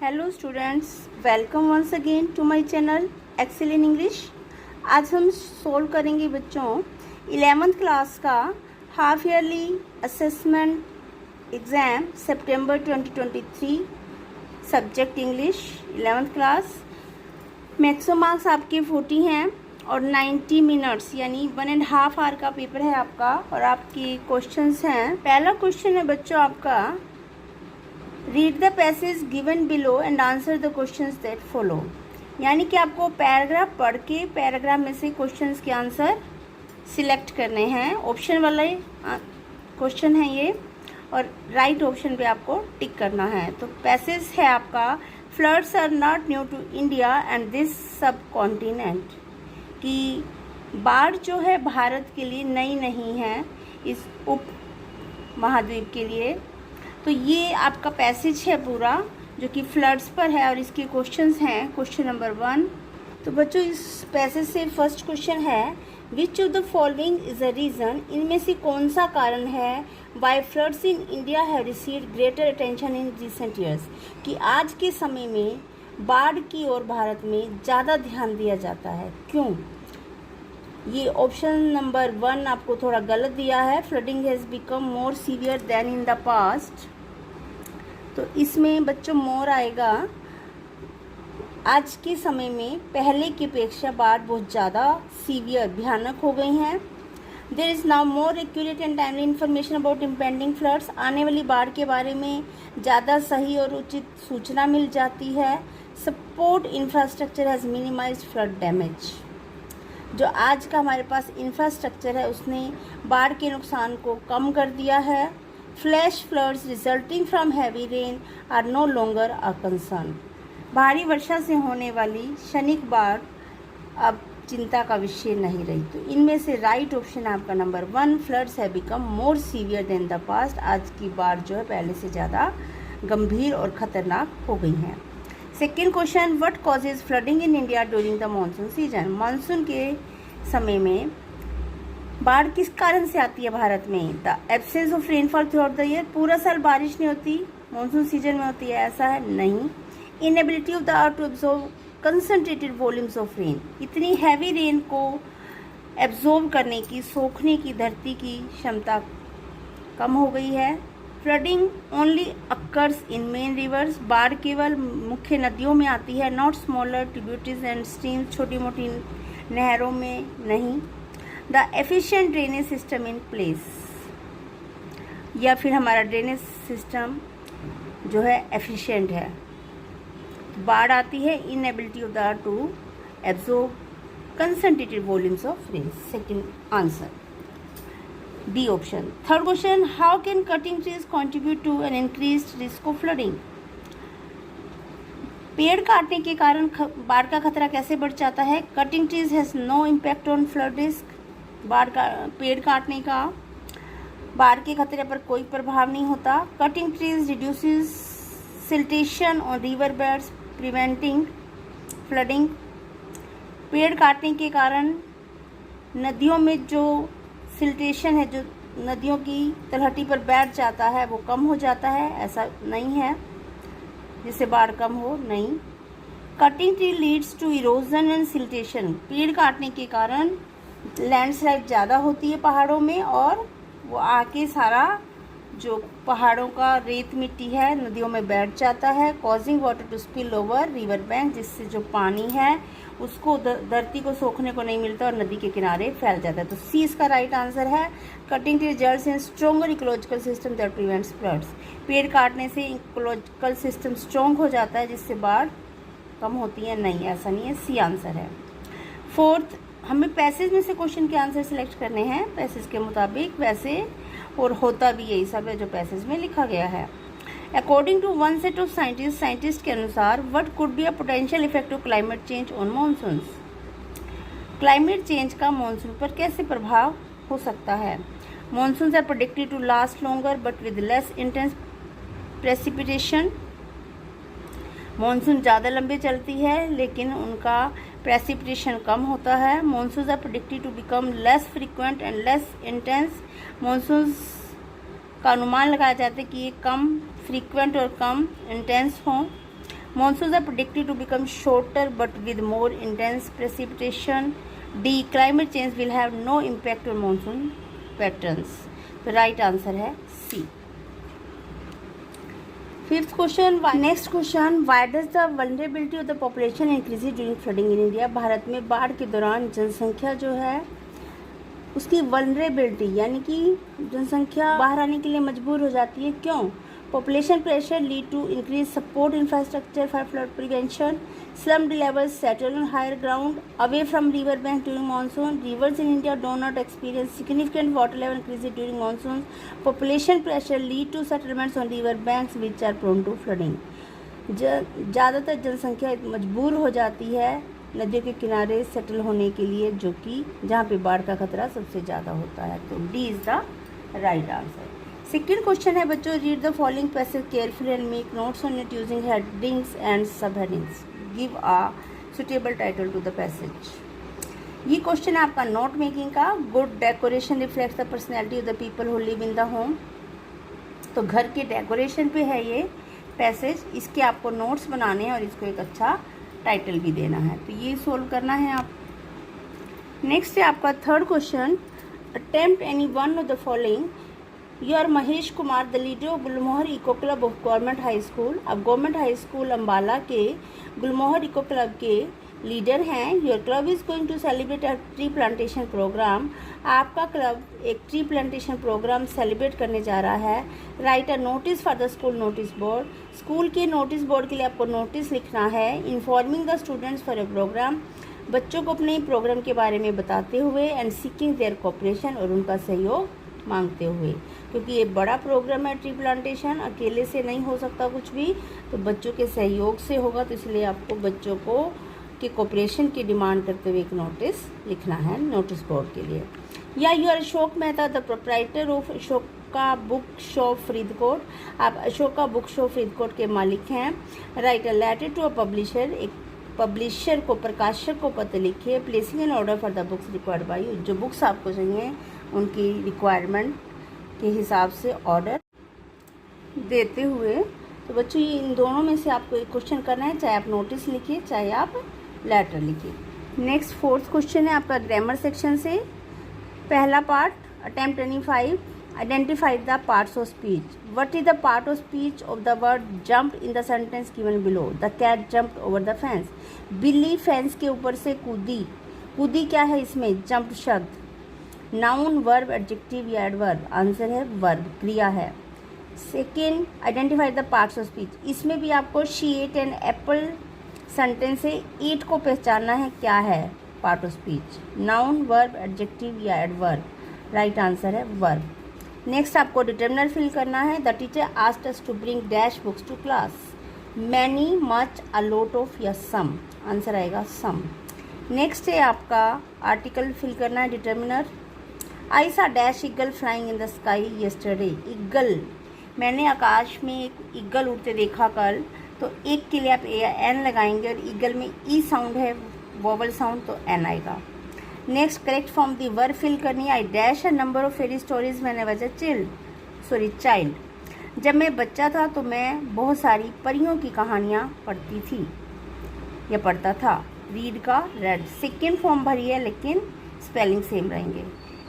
Hello students, welcome once again to my channel Excel in English. आज हम solve करेंगे बच्चों 11th क्लास का हाफ ईयरली असेसमेंट एग्ज़ाम सितंबर 2023, subject English 11th class. Maximum marks आपके 40 हैं और 90 मिनट्स यानी 1.5 आवर का पेपर है आपका। और आपके क्वेश्चंस हैं। पहला क्वेश्चन है बच्चों आपका, read the passage given below and answer the questions that follow. यानी कि आपको पैराग्राफ पढ़ के पैराग्राफ में से क्वेश्चंस के आंसर सिलेक्ट करने हैं। ऑप्शन वाले क्वेश्चन है ये और राइट ऑप्शन पे आपको टिक करना है। तो पैसेज है आपका, floods are not new to India and this subcontinent, कि बाढ़ जो है भारत के लिए नई नहीं है, इस उप महाद्वीप के लिए। तो ये आपका पैसेज है पूरा जो कि फ्लड्स पर है और इसके क्वेश्चंस हैं। क्वेश्चन नंबर 1, तो बच्चों इस पैसेज से फर्स्ट क्वेश्चन है, which of the following is a reason, इनमें से कौन सा कारण है why floods in India have received greater attention in recent years, कि आज के समय में बाढ़ की ओर भारत में ज़्यादा ध्यान दिया जाता है, क्यों? ये ऑप्शन नंबर 1 आपको थोड़ा गलत दिया है, flooding has become more severe than in the past. तो इसमें बच्चों मोर आएगा, आज के समय में पहले की अपेक्षा बाढ़ बहुत ज़्यादा सीवियर भयानक हो गई हैं। There is now more accurate and timely information about impending floods, आने वाली बाढ़ के बारे में ज़्यादा सही और उचित सूचना मिल जाती है। Support infrastructure has minimised flood damage, जो आज का हमारे पास इंफ्रास्ट्रक्चर है उसने बाढ़ के नुकसान को कम कर दिया है। Flash floods resulting from heavy rain are no longer a concern, भारी वर्षा से होने वाली क्षणिक बाढ़ अब चिंता का विषय नहीं रही। तो इनमें से राइट ऑप्शन आपका number 1, floods have become more severe than the past, आज की बाढ़ जो है पहले से ज़्यादा गंभीर और ख़तरनाक हो गई हैं। Second question, what causes flooding in India during the monsoon season, monsoon के समय में बाढ़ किस कारण से आती है भारत में? The absence of rainfall through out the year, पूरा साल बारिश नहीं होती, मानसून सीजन में होती है, ऐसा है नहीं। Inability of the earth to absorb concentrated volumes of rain, इतनी हैवी रेन को एब्जॉर्ब करने की, सोखने की धरती की क्षमता कम हो गई है। फ्लडिंग ओनली अक्कर्स इन मेन रिवर्स, बाढ़ केवल मुख्य नदियों में आती है, not smaller tributaries and streams, छोटी मोटी नहरों में नहीं। The efficient drainage system in place, या फिर हमारा ड्रेनेज सिस्टम जो है एफिशिएंट है। बाढ़ आती है, inability of the earth to absorb concentrated volumes of rain, second answer D option. Third question, how can cutting trees contribute to an increased risk of flooding, पेड़ काटने के कारण बाढ़ का खतरा कैसे बढ़ जाता है? Cutting trees has no impact on flood risk, पेड़ काटने का बाढ़ के खतरे पर कोई प्रभाव नहीं होता। Cutting trees reduces siltation on river beds preventing flooding, पेड़ काटने के कारण नदियों में जो सिल्टेशन है, जो नदियों की तलहटी पर बैठ जाता है, वो कम हो जाता है, ऐसा नहीं है जिससे बाढ़ कम हो, नहीं। Cutting tree leads to erosion and siltation, पेड़ काटने के कारण लैंडस्लाइड ज़्यादा होती है पहाड़ों में और वो आके सारा जो पहाड़ों का रेत मिट्टी है नदियों में बैठ जाता है। Causing water to spill over river bank, जिससे जो पानी है उसको धरती को सोखने को नहीं मिलता और नदी के किनारे फैल जाता है। तो सी इसका राइट आंसर है। Cutting tree results in stronger ecological system that prevents floods, पेड़ काटने से इकोलॉजिकल सिस्टम स्ट्रॉन्ग हो जाता है जिससे बाढ़ कम होती है, नहीं ऐसा नहीं है, सी आंसर है। फोर्थ, हमें पैसेज में से क्वेश्चन के आंसर सेलेक्ट करने हैं पैसेज के मुताबिक, वैसे और होता भी यही सब है जो पैसेज में लिखा गया है। According to one set of scientist के अनुसार, what could be a potential effect of climate change on monsoons, climate change का मानसून पर कैसे प्रभाव हो सकता है? Monsoons are predicted to last longer but with less intense precipitation, monsoon ज़्यादा लंबे चलती है लेकिन उनका प्रेसिपिटेशन कम होता है। Monsoons are predicted to become less frequent and less intense, monsoons का अनुमान लगाया जाता है कि ये कम फ्रीक्वेंट और कम इंटेंस हों। Monsoons are predicted to become shorter but with more intense precipitation. D. Climate change will have no impact on monsoon patterns. The right answer है C. Fifth question. Next question. Why does the vulnerability of the population increase during flooding in India? Bharat में बाढ़ के दौरान जनसंख्या जो है उसकी vulnerability यानी कि जनसंख्या बाहर आने के लिए मजबूर हो जाती है. क्यों? Population pressure lead to increased support infrastructure for flood prevention. Slum levels settle on higher ground away from river banks during monsoon. Rivers in India do not experience significant water level increases during monsoons. Population pressure lead to settlements on river banks which are prone to flooding. ज़्यादातर जनसंख्या मजबूर हो जाती है नदियों के किनारे settle होने के लिए, जो कि जहाँ पे बाढ़ का खतरा सबसे ज़्यादा होता है. तो D is the right answer. Second question है बच्चों, read the following passage carefully and make notes on it using headings and sub headings. Give a suitable title to the passage. ये क्वेश्चन है आपका नोट मेकिंग का. Good decoration reflects the personality of the people who live in the home. तो घर के decoration पे है ये पैसेज. इसके आपको नोट्स बनाने हैं और इसको एक अच्छा टाइटल भी देना है. तो ये सोल्व करना है आप. नेक्स्ट है आपका third question. Attempt any one of the following. You are Mahesh Kumar, the leader of Gulmohar Eco Club of Government High School. अब गवर्नमेंट हाई स्कूल अम्बाला के गुलमोहर इको क्लब के लीडर हैं. Your club is going to celebrate a tree plantation program. आपका club एक tree plantation program celebrate करने जा रहा है. Write a notice for the school notice board. School के नोटिस बोर्ड के लिए आपको नोटिस लिखना है. Informing the students for a program. बच्चों को अपने प्रोग्राम के बारे में बताते हुए. एंड सीकिंग देयर कोऑपरेशन, और उनका सहयोग मांगते हुए, क्योंकि ये बड़ा प्रोग्राम है ट्री प्लांटेशन, अकेले से नहीं हो सकता कुछ भी, तो बच्चों के सहयोग से होगा. तो इसलिए आपको बच्चों को के कोऑपरेशन की डिमांड करते हुए एक नोटिस लिखना है नोटिस बोर्ड के लिए. या you are Ashok Mehta, the proprietor of Ashoka book shop Faridkot. आप अशोका बुक शॉप फरीदकोट के मालिक हैं. Write a letter to a publisher. एक पब्लिशर को, प्रकाशक को पत्र लिखिए. Placing an order for the books required by you. जो बुक्स आपको चाहिए उनकी रिक्वायरमेंट के हिसाब से ऑर्डर देते हुए. तो बच्चों ये इन दोनों में से आपको एक क्वेश्चन करना है, चाहे आप नोटिस लिखिए चाहे आप लेटर लिखिए. नेक्स्ट फोर्थ क्वेश्चन है आपका ग्रामर सेक्शन से. पहला part attempt 25. Identify the parts of speech. What is the part of speech of the word jumped in the sentence given below. The cat jumped over the fence. बिल्ली fence के ऊपर से कूदी. कूदी क्या है इसमें? जंप्ड शब्द. नाउन, वर्ब, एडजेक्टिव या एडवर्ब. आंसर है वर्ब, क्रिया है. Second identify the parts of speech. इसमें भी आपको she ate an apple sentence से ईट को पहचानना है क्या है part of speech. Noun, verb, adjective या एडवर्ब. राइट आंसर है वर्ब. नेक्स्ट आपको डिटर्मिनर फिल करना है. The teacher asked us to bring dash books to class. Many, much, a lot of या सम. आंसर आएगा सम. नेक्स्ट है आपका आर्टिकल फिल करना है डिटर्मिनर. आई सा dash eagle flying in the sky yesterday. Eagle, मैंने आकाश में एक ईगल उड़ते देखा कल. तो एक के लिए आप ए एन लगाएंगे और ईगल में ई साउंड है, वोवल साउंड, तो एन आएगा. Next correct form the verb fill करनी है. I dash a number of fairy stories मैंने वजह चाइल्ड. जब मैं बच्चा था तो मैं बहुत सारी परियों की कहानियाँ पढ़ती थी या पढ़ता था. रीड का रेड. सेकेंड फॉर्म भरी है लेकिन स्पेलिंग सेम रहेंगे.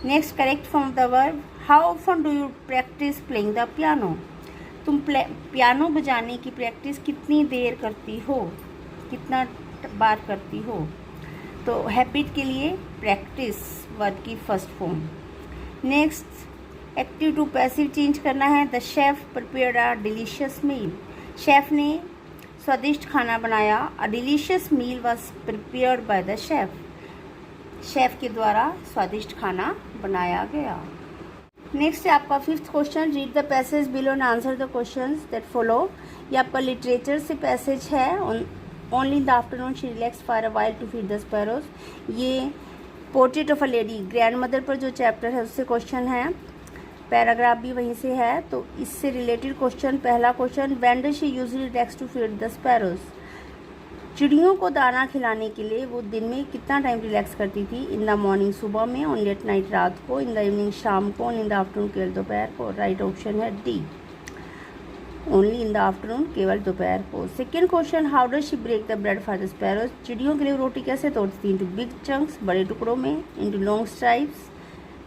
Next correct form the verb. How often do you practice playing the piano. तुम पियानो बजाने की प्रैक्टिस कितनी देर करती हो, कितना बार करती हो. तो हैबिट के लिए प्रैक्टिस वर्ब की first form. Next active to passive change करना है. The chef prepared a delicious meal. Chef ने स्वादिष्ट खाना बनाया. A delicious meal was prepared by the chef. Chef के द्वारा स्वादिष्ट खाना बनाया गया. नेक्स्ट है आपका fifth question. Read the passage below and answer the questions that follow. ये आपका लिटरेचर से पैसेज है. Only in the afternoon she relax for a while to feed the sparrows. ये portrait of a lady, grandmother पर जो chapter है उससे question है. पैराग्राफ भी वहीं से है. तो इससे रिलेटेड क्वेश्चन. पहला question, when does she usually relax to feed the sparrows. चिड़ियों को दाना खिलाने के लिए वो दिन में कितना टाइम रिलैक्स करती थी. इन द मॉर्निंग सुबह में, ऑन लेट नाइट रात को, इन द इवनिंग शाम को, इन द आफ्टरनून केवल दोपहर को. राइट ऑप्शन है D. Only in the afternoon, केवल दोपहर को। Second question, how does she break the bread for the sparrows, चिड़ियों के लिए रोटी कैसे तोड़ती थी? इंटू बिग चंक्स, बड़े टुकड़ों में, इंटू लॉन्ग स्ट्राइप्स,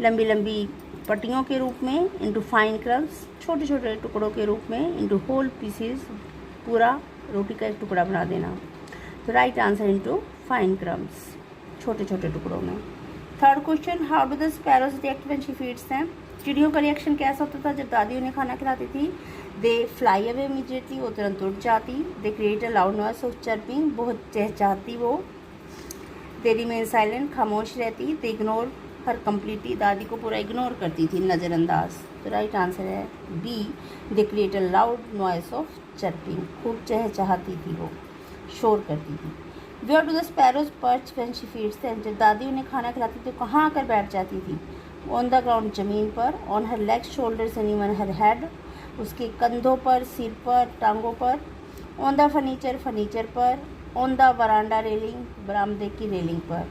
लंबी लंबी पट्टियों के रूप में, इंटू फाइन क्रम्स, छोटे छोटे टुकड़ों के रूप में, इंटू होल पीसीज, पूरा रोटी का एक टुकड़ा बना देना। तो right answer into fine crumbs, छोटे छोटे टुकड़ों में। Third question, how do the sparrows react when she feeds them, चिड़ियों का रिएक्शन कैसा होता था जब दादी उन्हें खाना खिलाती थी? दे फ्लाई अवे इमीडिएटली, वो तुरंत उड़ जाती। दे create a loud noise of chirping, बहुत चहचहाती वो। दे रिमेन साइलेंट, खामोश रहती। दे इग्नोर हर कम्प्लीटली, दादी को पूरा इग्नोर करती थी, नज़रअंदाज। तो राइट आंसर है B, they create a loud noise of chirping, खूब चहचहाती थी वो, शोर करती थी। Where do the sparrows perch when she feeds them, जब दादी उन्हें खाना खिलाती तो कहाँ आकर बैठ जाती थी? ऑन द ग्राउंड, ज़मीन पर। On her legs, shoulders and even her head, उसके कंधों पर, सिर पर, टांगों पर। ऑन द फर्नीचर, फर्नीचर पर। ऑन द वरांडा रेलिंग, बरामदे की रेलिंग पर।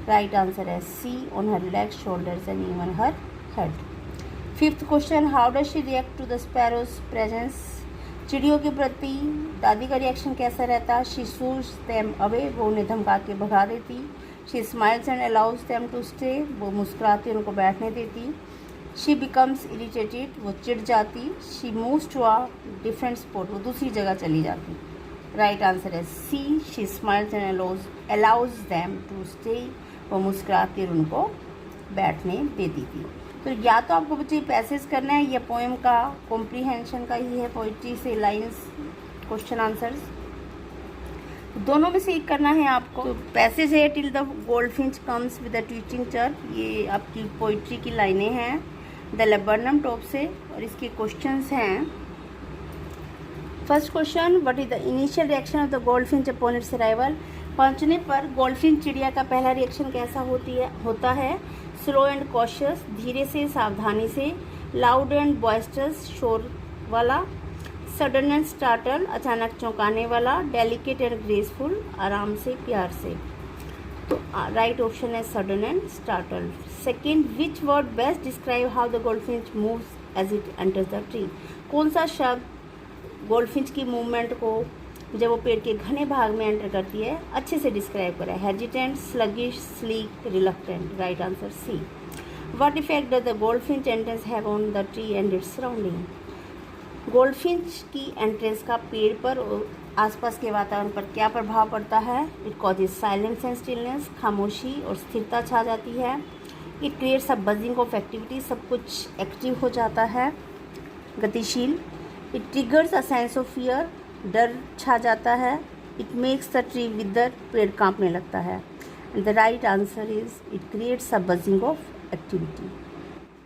राइट आंसर है C, on her legs, shoulders and even her head. Fifth question, how does she react to the sparrow's presence, चिड़ियों के प्रति दादी का रिएक्शन कैसा रहता? शी शूज देम अवे, वो उन्हें धमका के भगा देती। She smiles and allows them to stay, वो मुस्कुराती उनको बैठने देती। शी बिकम्स इरिटेटेड, वो चिढ़ जाती। She moves to a different spot, वो दूसरी जगह चली जाती। राइट आंसर है C, she smiles and allows them to stay, वो मुस्कुराती और उनको बैठने देती थी। तो या तो आपको बच्चे पैसेज करना है या पोएम का कॉम्प्रीहेंशन का ही है, पोइट्री से लाइंस क्वेश्चन आंसर्स, दोनों में से एक करना है आपको। तो पैसेज है till the goldfinch comes with the twitching chirp, ये आपकी पोइट्री की लाइनें हैं द लेबर्नम टॉप से, और इसके क्वेश्चंस हैं। First question, what is the initial reaction of the goldfinch upon its arrival, पहुंचने पर गोल्डफिंच चिड़िया का पहला रिएक्शन कैसा होता है? स्लो एंड कॉशियस, धीरे से, सावधानी से। लाउड एंड बॉइस्टरस, शोर वाला। सडन एंड स्टार्टल, अचानक चौंकाने वाला। डेलिकेट एंड ग्रेसफुल, आराम से, प्यार से। तो राइट ऑप्शन है sudden and startle. Second, which word best describe how the goldfinch moves as it enters the tree, कौन सा शब्द गोल्डफिंच की मूवमेंट को जब वो पेड़ के घने भाग में एंटर करती है अच्छे से डिस्क्राइब करा है? Hesitant, sluggish, sleek, reluctant. Right answer C. What effect does the goldfinch entrance have on the tree and its surrounding, goldfinch की एंट्रेंस का पेड़ पर और आसपास के वातावरण पर क्या प्रभाव पड़ता है? It causes silence and stillness, खामोशी और स्थिरता छा जाती है। It creates a buzzing of activity, सब कुछ एक्टिव हो जाता है, गतिशील। It triggers a sense of fear, डर छा जाता है। इट मेक्स द ट्री विदर, पेड़ कांपने लगता है। And the right answer is it creates a buzzing of activity.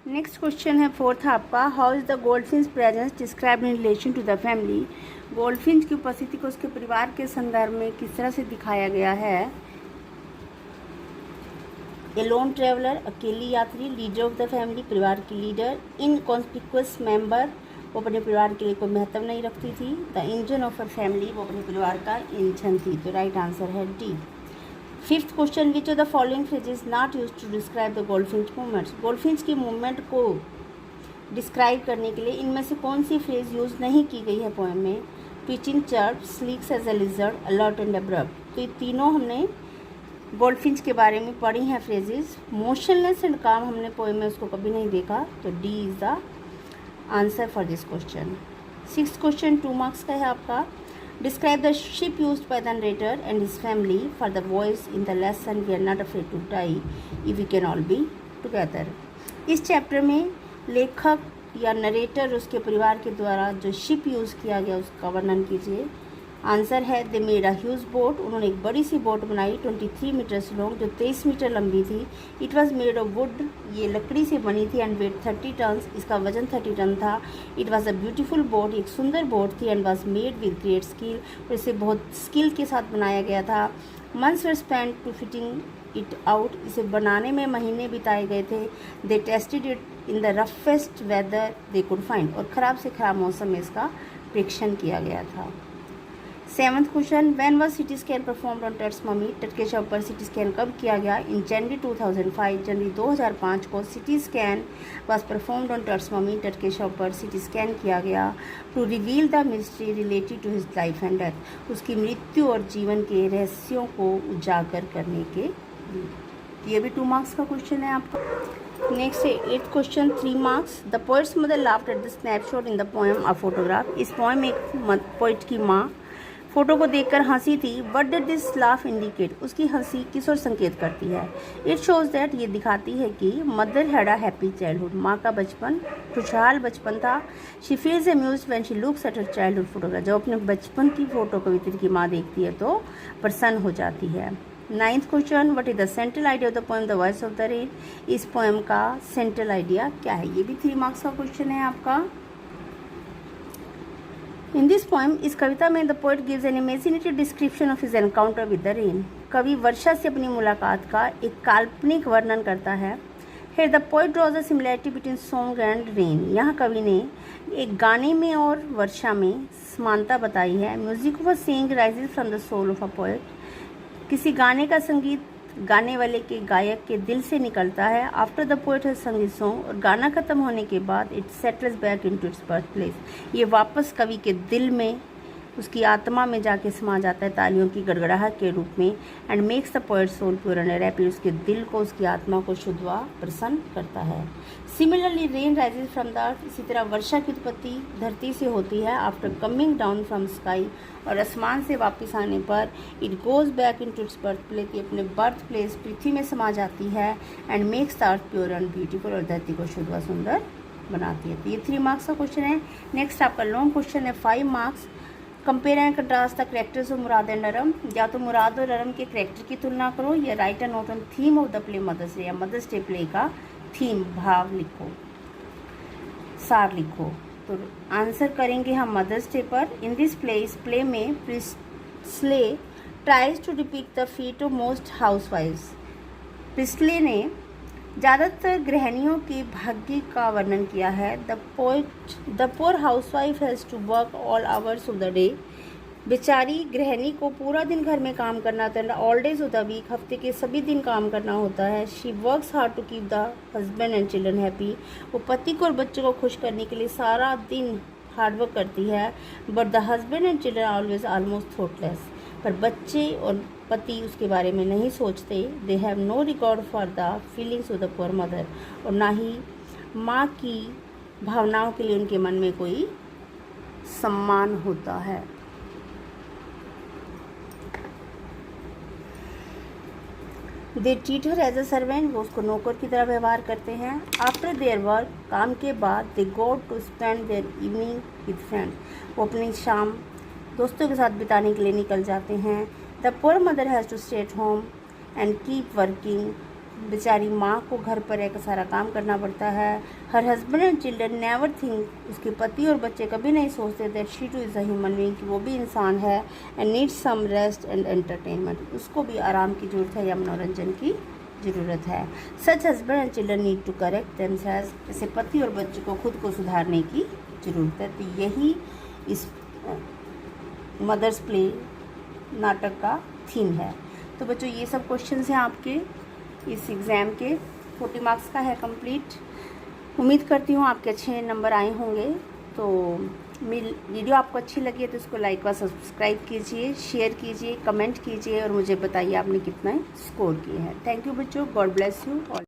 Next question है फोर्थ आपका, how is the goldfinch presence described in relation to the family, goldfinch की उपस्थिति को उसके परिवार के संदर्भ में किस तरह से दिखाया गया है? ए लोन ट्रेवलर, अकेली यात्री। लीडर ऑफ द फैमिली, परिवार की लीडर। इनकॉन्स्पिक्वस मेंबर, वो अपने परिवार के लिए कोई महत्व नहीं रखती थी। The engine of her family, वो अपने परिवार का इंजन थी। तो राइट आंसर है D. Fifth question, which of the following phrases not used to describe the goldfinch movements, goldfinch की मूवमेंट को डिस्क्राइब करने के लिए इनमें से कौन सी फ्रेज यूज़ नहीं की गई है पोएम में? Twitching chirp, sleek as a lizard, alert and abrupt. तो ये तीनों हमने गोल्डफिंच के बारे में पढ़ी हैं फ्रेजेस। मोशनलेस एंड काम हमने पोएम में उसको कभी नहीं देखा, तो D is the answer for this question. Sixth question 2 marks का है आपका। Describe the ship used by the narrator and his family for the voice in the lesson we are not afraid to die if we can all be together. इस chapter में लेखक या narrator उसके परिवार के द्वारा जो शिप यूज़ किया गया उसका वर्णन कीजिए। आंसर है they made a huge boat, उन्होंने एक बड़ी सी बोट बनाई 23 मीटर्स लॉन्ग, जो 23 मीटर लंबी थी। It was made of would, ये लकड़ी से बनी थी। एंड वेट 30 टन्स, इसका वजन 30 टन था। It was a beautiful boat, एक सुंदर बोट थी। And was made with great skill, और इसे बहुत स्किल के साथ बनाया गया था। Months were spend to fitting it out, इसे बनाने में महीने बिताए गए थे। They tested it in the roughest weather they could find, और ख़राब से ख़राब मौसम में इसका परीक्षण किया गया था। 7th question, when was CT scan performed on Tut's mummy? Tut के शव पर सिटी स्कैन कब किया गया? इन जनवरी 2005, जनवरी 2005 को CT scan was performed on Tut's mummy. Tut के शव पर सिटी स्कैन किया गया to reveal the mystery related to his life and death, उसकी मृत्यु और जीवन के रहस्यों को उजागर करने के लिए। ये भी 2 मार्क्स का क्वेश्चन है आपका। नेक्स्ट है 8th question, 3 marks. The poets mother laughed at the snapshot in the poem a photograph. इस पोएम में एक पोइट की माँ फोटो को देखकर हंसी थी। What did this laugh indicate? उसकी हंसी किस ओर संकेत करती है? इट शोज दैट, ये दिखाती है कि mother had a happy childhood, माँ का बचपन खुशहाल बचपन था। She feels amused when she looks at her childhood photograph, जब अपने बचपन की फोटो कवित्री की माँ देखती है तो प्रसन्न हो जाती है। 9th question, what is the central idea of the poem the voice of the rain? इस पोएम का सेंट्रल आइडिया क्या है? ये भी 3 मार्क्स का क्वेश्चन है आपका। इन दिस पोएम, इस कविता में the poet gives an imaginative description of his encounter with the rain. कवि वर्षा से अपनी मुलाकात का एक काल्पनिक वर्णन करता है। Here the poet draws a similarity between song and rain. यहाँ कवि ने एक गाने में और वर्षा में समानता बताई है। Music of a sing rises from the soul of a poet. किसी गाने का संगीत गाने वाले के गायक के दिल से निकलता है। आफ्टर द पोएट हैज संग हिज सॉन्ग, और गाना खत्म होने के बाद it settles back into its birth place, ये वापस कवि के दिल में, उसकी आत्मा में जाके समा जाता है तालियों की गड़गड़ाहट के रूप में। And makes the poet soul pure and happy, उसके दिल को, उसकी आत्मा को शुद्ध व प्रसन्न करता है। Similarly rain rises from the earth, इसी तरह वर्षा की उत्पत्ति धरती से होती है। After coming down from sky, और आसमान से वापस आने पर it goes back into its birth place, ये अपने बर्थ प्लेस पृथ्वी में समा जाती है। एंड मेक्स द अर्थ प्योर एंड ब्यूटीफुल, और धरती को शुद्ध व सुंदर बनाती है। तो ये 3 मार्क्स का क्वेश्चन है। नेक्स्ट आपका लॉन्ग क्वेश्चन है 5 marks. Compare and contrast the characters of Murad and Aram. या तो मुराद और अरम के कैरेक्टर की तुलना करो, या write a note on theme of the play mother's day, या मदर्स डे प्ले का थीम भाव लिखो, सार लिखो। तो आंसर करेंगे हम मदर्स डे पर। इन दिस प्ले, इस प्ले में Priestley tries to depict the fate of most हाउसवाइफ्स। प्रिस्ले ने ज़्यादातर गृहिणियों के भाग्य का वर्णन किया है। The poor housewife has to work all hours of the day. बेचारी गृहिणी को पूरा दिन घर में काम करना होता है। All days of the week, हफ्ते के सभी दिन काम करना होता है। She works hard to keep the husband and children happy. वो पति को और बच्चों को खुश करने के लिए सारा दिन हार्डवर्क करती है। But the husband and children always almost thoughtless, पर बच्चे और पति उसके बारे में नहीं सोचते। They have no record for the feelings of the poor mother, और ना ही माँ की भावनाओं के लिए उनके मन में कोई सम्मान होता है। They treat her as a servant, वो उसको नौकर की तरह व्यवहार करते हैं। आफ्टर देयर वर्क, काम के बाद, they go to spend their evening with friends, वो अपनी शाम दोस्तों के साथ बिताने के लिए निकल जाते हैं। The poor mother has to stay at home and keep working, बेचारी माँ को घर पर एक सारा काम करना पड़ता है। Her husband and children never think, उसके पति और बच्चे कभी नहीं सोचते that she too is a human being, कि वो भी इंसान है। And needs some rest and entertainment, उसको भी आराम की ज़रूरत है या मनोरंजन की ज़रूरत है। Such husband and children need to correct themselves, जैसे पति और बच्चे को खुद को सुधारने की ज़रूरत है। तो यही इस मदर्स प्ले नाटक का थीम है। तो बच्चों, ये सब क्वेश्चंस हैं आपके इस एग्ज़ाम के। 40 मार्क्स का है कंप्लीट। उम्मीद करती हूँ आपके अच्छे नंबर आए होंगे। तो वीडियो आपको अच्छी लगी है तो इसको लाइक व सब्सक्राइब कीजिए, शेयर कीजिए, कमेंट कीजिए, और मुझे बताइए आपने कितना स्कोर किए हैं। थैंक यू बच्चों, गॉड ब्लेस यू ऑल।